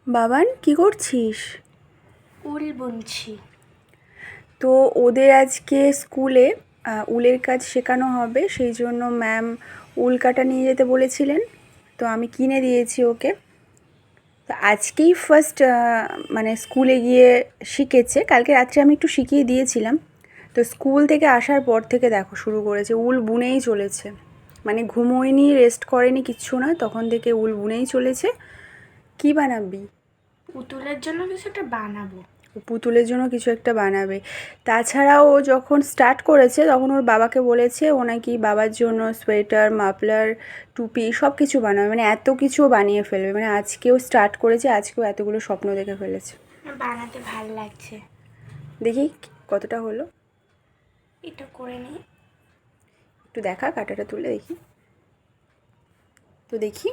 বাবান কি করছিস? উল বুনছি। তো ওদের আজকে স্কুলে উলের কাজ শেখানো হবে, সেই জন্য ম্যাম উল কাটা নিয়ে যেতে বলেছিলেন। তো আমি কিনে দিয়েছি ওকে। তো আজকেই ফার্স্ট মানে স্কুলে গিয়ে শিখেছে। কালকে রাত্রে আমি একটু শিখিয়ে দিয়েছিলাম। তো স্কুল থেকে আসার পর থেকে দেখো শুরু করেছে, উল বুনেই চলেছে। মানে ঘুমোয়নি, রেস্ট করেনি, কিচ্ছু না, তখন থেকে উল বুনেই চলেছে। কি বানাবি? পুতুলের জন্য কিছু একটা বানাবো। পুতুলের জন্য কিছু একটা বানাবে। তাছাড়াও ও যখন স্টার্ট করেছে তখন ওর বাবাকে বলেছে ও নাকি বাবার জন্য সোয়েটার, মাফলার, টুপি সব কিছু বানাবে। মানে এত কিছুও বানিয়ে ফেলবে। মানে আজকেও স্টার্ট করেছে, আজকেও এতগুলো স্বপ্ন দেখে ফেলেছে। বানাতে ভাল লাগছে। দেখি কতটা হলো। এটা করে নিই। একটু দেখা, কাঁটাটা তুলে দেখি তো, দেখি।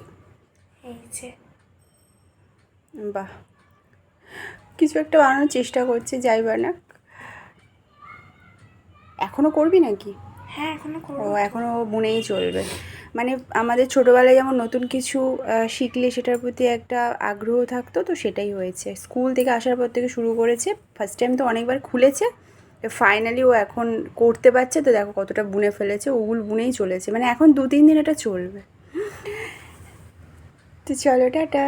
এই যে বাহ, কিছু একটা বানানোর চেষ্টা করছে, যাই বানাক। এখনও করবি নাকি? হ্যাঁ, এখনো ও করবো। এখনও বুনেই চলবে। মানে আমাদের ছোটোবেলায় যেমন নতুন কিছু শিখলে সেটার প্রতি একটা আগ্রহ থাকতো, তো সেটাই হয়েছে। স্কুল থেকে আসার পর থেকে শুরু করেছে। ফার্স্ট টাইম তো অনেকবার খুলেছে, ফাইনালি ও এখন করতে পারছে। তো দেখো কতটা বুনে ফেলেছে, ওগুলো বুনেই চলেছে। মানে এখন 2-3 দিন এটা চলবে। তো চলো, টাটা।